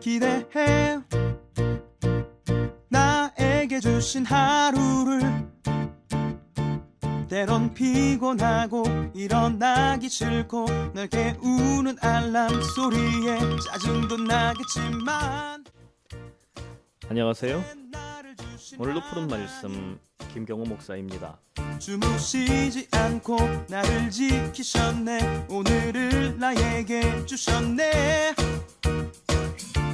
기대해 나에게 주신 하루를 때론 피곤하고 일어나기 싫고 널 깨우는 알람 소리에 짜증도 나겠지만 안녕하세요. 오늘도 푸른 말씀 김경호 목사입니다. 주무시지 않고 나를 지키셨네. 오늘을 나에게 주셨네.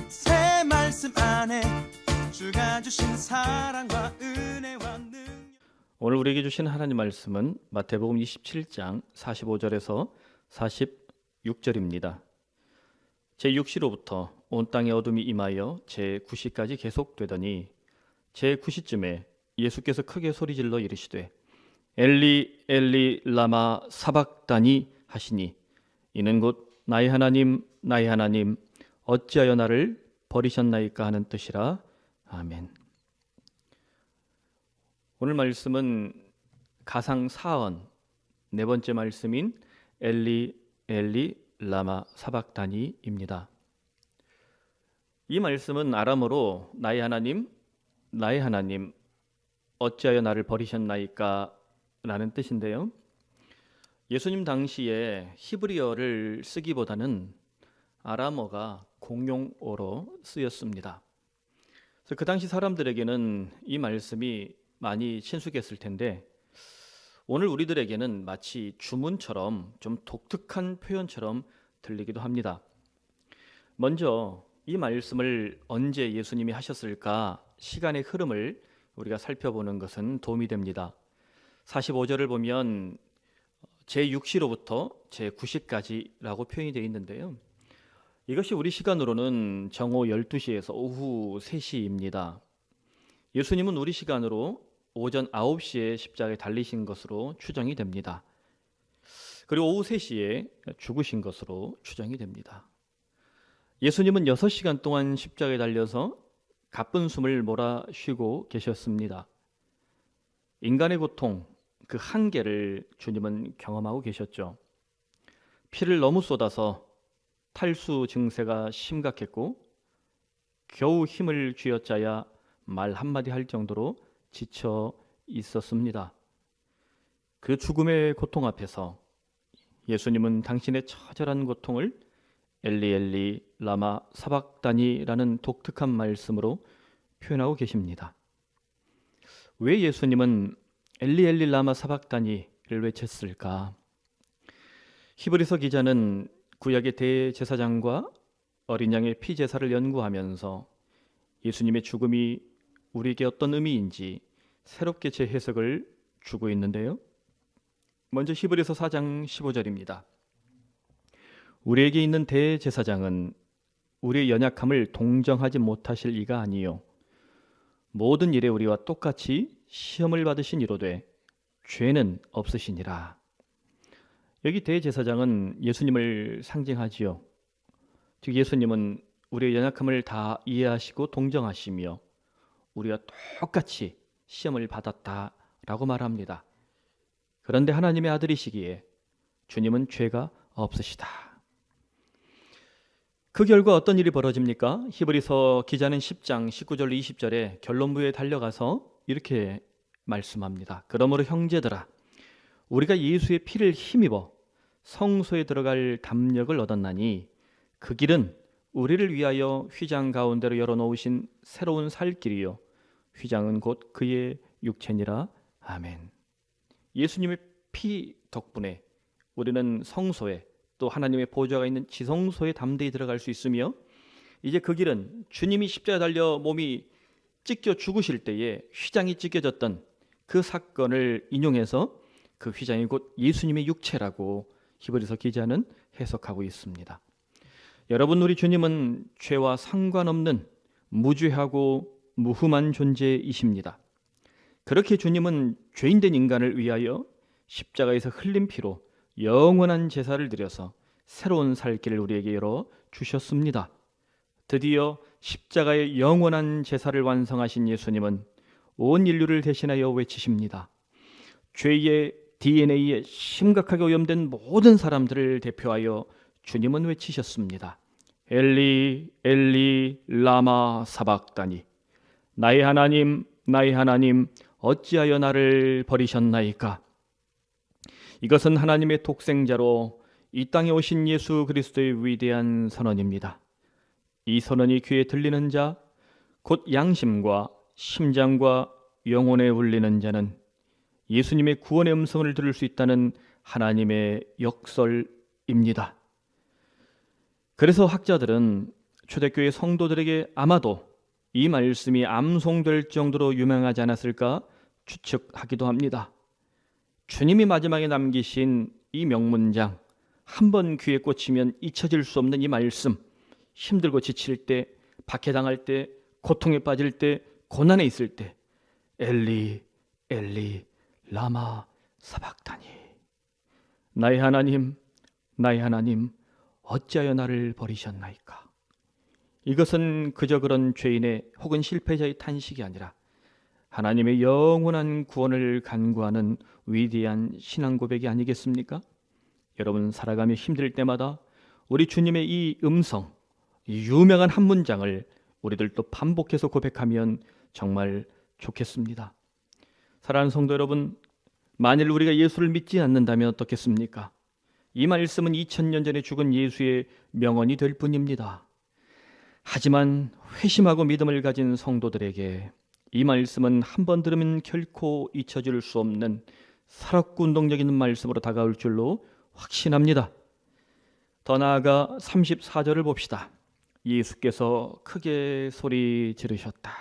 새 말씀 안에 주가 주신 사랑과 은혜와 능력. 오늘 우리에게 주신 하나님 말씀은 마태복음 27장 45절에서 46절입니다. 제6시로부터 온 땅에 어둠이 임하여 제9시까지 계속되더니 제9시쯤에 예수께서 크게 소리질러 이르시되 엘리 엘리 라마 사박다니 하시니 이는 곧 나의 하나님 나의 하나님 어찌하여 나를 버리셨나이까 하는 뜻이라. 아멘. 오늘 말씀은 가상 사언 네 번째 말씀인 엘리 엘리 라마 사박다니입니다. 이 말씀은 아람어로 나의 하나님 어찌하여 나를 버리셨나이까 라는 뜻인데요. 예수님 당시에 히브리어를 쓰기보다는 아람어가 공용어로 쓰였습니다. 그래서 그 당시 사람들에게는 이 말씀이 많이 친숙했을 텐데 오늘 우리들에게는 마치 주문처럼 좀 독특한 표현처럼 들리기도 합니다. 먼저 이 말씀을 언제 예수님이 하셨을까 시간의 흐름을 우리가 살펴보는 것은 도움이 됩니다. 45절을 보면 제6시로부터 제9시까지라고 표현이 되어 있는데요. 이것이 우리 시간으로는 정오 12시에서 오후 3시입니다. 예수님은 우리 시간으로 오전 9시에 십자가에 달리신 것으로 추정이 됩니다. 그리고 오후 3시에 죽으신 것으로 추정이 됩니다. 예수님은 6시간 동안 십자가에 달려서 가쁜 숨을 몰아쉬고 계셨습니다. 인간의 고통, 그 한계를 주님은 경험하고 계셨죠. 피를 너무 쏟아서 탈수 증세가 심각했고 겨우 힘을 쥐어짜야 말 한마디 할 정도로 지쳐 있었습니다. 그 죽음의 고통 앞에서 예수님은 당신의 처절한 고통을 엘리 엘리 라마 사박다니라는 독특한 말씀으로 표현하고 계십니다. 왜 예수님은 엘리 엘리 라마 사박다니를 외쳤을까? 히브리서 기자는 구약의 대제사장과 어린 양의 피제사를 연구하면서 예수님의 죽음이 우리에게 어떤 의미인지 새롭게 재해석을 주고 있는데요. 먼저 히브리서 4장 15절입니다. 우리에게 있는 대제사장은 우리의 연약함을 동정하지 못하실 이가 아니요 모든 일에 우리와 똑같이 시험을 받으신 이로되 죄는 없으시니라. 여기 대제사장은 예수님을 상징하지요. 즉 예수님은 우리의 연약함을 다 이해하시고 동정하시며 우리와 똑같이 시험을 받았다라고 말합니다. 그런데 하나님의 아들이시기에 주님은 죄가 없으시다. 그 결과 어떤 일이 벌어집니까? 히브리서 기자는 10장 19절 20절에 결론부에 달려가서 이렇게 말씀합니다. 그러므로 형제들아 우리가 예수의 피를 힘입어 성소에 들어갈 담력을 얻었나니 그 길은 우리를 위하여 휘장 가운데로 열어놓으신 새로운 살 길이요 휘장은 곧 그의 육체니라. 아멘. 예수님의 피 덕분에 우리는 성소에 또 하나님의 보좌가 있는 지성소에 담대히 들어갈 수 있으며 이제 그 길은 주님이 십자가에 달려 몸이 찢겨 죽으실 때에 휘장이 찢겨졌던 그 사건을 인용해서 그 휘장이 곧 예수님의 육체라고 히브리서 기자는 해석하고 있습니다. 여러분, 우리 주님은 죄와 상관없는 무죄하고 무흠한 존재이십니다. 그렇게 주님은 죄인된 인간을 위하여 십자가에서 흘린 피로 영원한 제사를 드려서 새로운 살 길을 우리에게 열어 주셨습니다. 드디어 십자가의 영원한 제사를 완성하신 예수님은 온 인류를 대신하여 외치십니다. 죄의 DNA에 심각하게 오염된 모든 사람들을 대표하여 주님은 외치셨습니다. 엘리 엘리 라마 사박다니 나의 하나님 나의 하나님 어찌하여 나를 버리셨나이까. 이것은 하나님의 독생자로 이 땅에 오신 예수 그리스도의 위대한 선언입니다. 이 선언이 귀에 들리는 자, 곧 양심과 심장과 영혼에 울리는 자는 예수님의 구원의 음성을 들을 수 있다는 하나님의 역설입니다. 그래서 학자들은 초대교회 성도들에게 아마도 이 말씀이 암송될 정도로 유명하지 않았을까 추측하기도 합니다. 주님이 마지막에 남기신 이 명문장, 한번 귀에 꽂히면 잊혀질 수 없는 이 말씀, 힘들고 지칠 때, 박해당할 때, 고통에 빠질 때, 고난에 있을 때, 엘리 엘리 라마 사박다니 나의 하나님 나의 하나님 어찌하여 나를 버리셨나이까. 이것은 그저 그런 죄인의 혹은 실패자의 탄식이 아니라 하나님의 영원한 구원을 간구하는 위대한 신앙 고백이 아니겠습니까? 여러분, 살아가며 힘들 때마다 우리 주님의 이 음성, 이 유명한 한 문장을 우리들도 반복해서 고백하면 정말 좋겠습니다. 사랑하는 성도 여러분, 만일 우리가 예수를 믿지 않는다면 어떻겠습니까? 이 말씀은 2000년 전에 죽은 예수의 명언이 될 뿐입니다. 하지만 회심하고 믿음을 가진 성도들에게 이 말씀은 한 번 들으면 결코 잊혀질 수 없는 살았고 운동적인 말씀으로 다가올 줄로 확신합니다. 더 나아가 34절을 봅시다. 예수께서 크게 소리 지르셨다.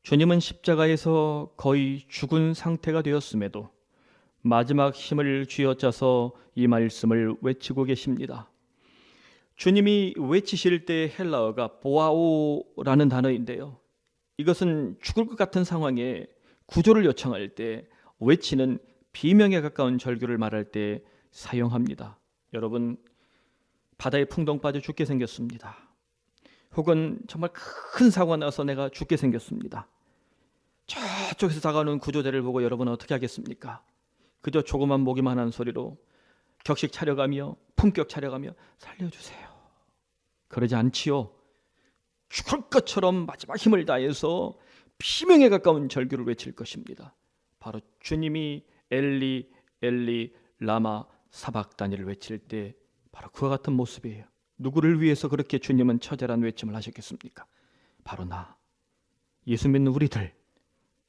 주님은 십자가에서 거의 죽은 상태가 되었음에도 마지막 힘을 쥐어짜서 이 말씀을 외치고 계십니다. 주님이 외치실 때 헬라어가 보아오라는 단어인데요. 이것은 죽을 것 같은 상황에 구조를 요청할 때 외치는 비명에 가까운 절규를 말할 때 사용합니다. 여러분, 바다에 풍덩 빠져 죽게 생겼습니다. 혹은 정말 큰 사고가 나서 내가 죽게 생겼습니다. 저쪽에서 다가오는 구조대를 보고 여러분은 어떻게 하겠습니까? 그저 조그만 모기만 한 소리로 격식 차려가며 품격 차려가며 살려주세요. 그러지 않지요. 죽을 것처럼 마지막 힘을 다해서 비명에 가까운 절규를 외칠 것입니다. 바로 주님이 엘리 엘리 라마 사박다니를 외칠 때 바로 그와 같은 모습이에요. 누구를 위해서 그렇게 주님은 처절한 외침을 하셨겠습니까? 바로 나, 예수 믿는 우리들,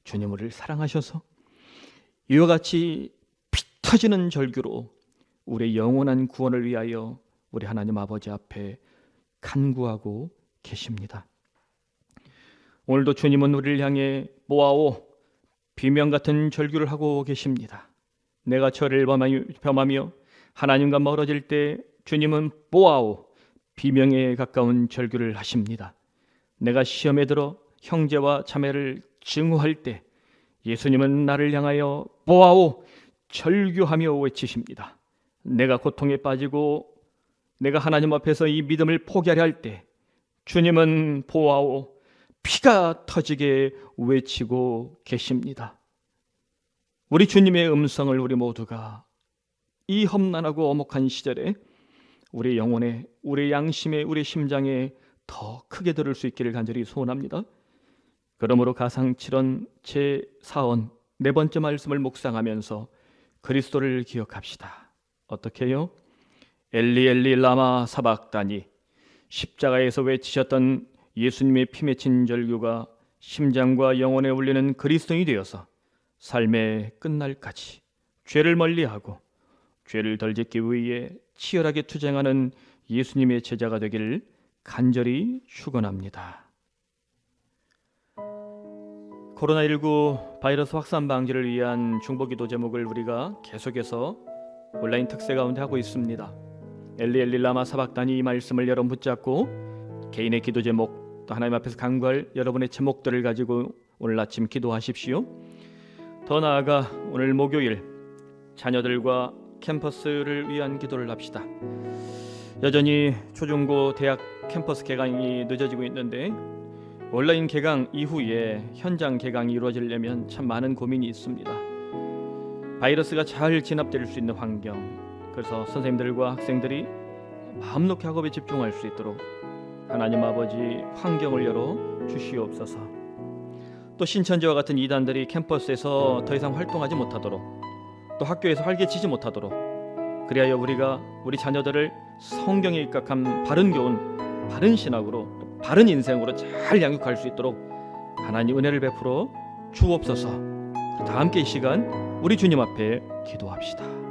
주님을 사랑하셔서 이와 같이 피 터지는 절규로 우리의 영원한 구원을 위하여 우리 하나님 아버지 앞에 간구하고 계십니다. 오늘도 주님은 우리를 향해 보아오 비명 같은 절규를 하고 계십니다. 내가 저를 범하며 하나님과 멀어질 때 주님은 보아오 비명에 가까운 절규를 하십니다. 내가 시험에 들어 형제와 자매를 증오할 때 예수님은 나를 향하여 보아오 절규하며 외치십니다. 내가 고통에 빠지고 내가 하나님 앞에서 이 믿음을 포기하려 할 때 주님은 보아오 피가 터지게 외치고 계십니다. 우리 주님의 음성을 우리 모두가 이 험난하고 엄혹한 시절에 우리 영혼에, 우리 양심에, 우리 심장에 더 크게 들을 수 있기를 간절히 소원합니다. 그러므로 가상칠언 제4원 네 번째 말씀을 묵상하면서 그리스도를 기억합시다. 어떻게 해요? 엘리 엘리 라마 사박다니 십자가에서 외치셨던 예수님의 피 맺힌 절규가 심장과 영혼에 울리는 그리스도인이 되어서 삶의 끝날까지 죄를 멀리하고 죄를 덜 짓기 위해 치열하게 투쟁하는 예수님의 제자가 되기를 간절히 축원합니다. 코로나19 바이러스 확산 방지를 위한 중보기도 제목을 우리가 계속해서 온라인 특세 가운데 하고 있습니다. 엘리 엘리 라마 사박다니 이 말씀을 여러분 붙잡고 개인의 기도 제목 또 하나님 앞에서 간구할 여러분의 제목들을 가지고 오늘 아침 기도하십시오. 더 나아가 오늘 목요일 자녀들과 캠퍼스를 위한 기도를 합시다. 여전히 초중고 대학 캠퍼스 개강이 늦어지고 있는데 온라인 개강 이후에 현장 개강이 이루어지려면 참 많은 고민이 있습니다. 바이러스가 잘 진압될 수 있는 환경, 그래서 선생님들과 학생들이 마음 놓게 학업에 집중할 수 있도록 하나님 아버지 환경을 열어 주시옵소서. 또 신천지와 같은 이단들이 캠퍼스에서 더 이상 활동하지 못하도록, 또 학교에서 활개치지 못하도록, 그리하여 우리가 우리 자녀들을 성경에 입각한 바른 교훈, 바른 신학으로, 또 바른 인생으로 잘 양육할 수 있도록 하나님 은혜를 베풀어 주옵소서. 다 함께 이 시간 우리 주님 앞에 기도합시다.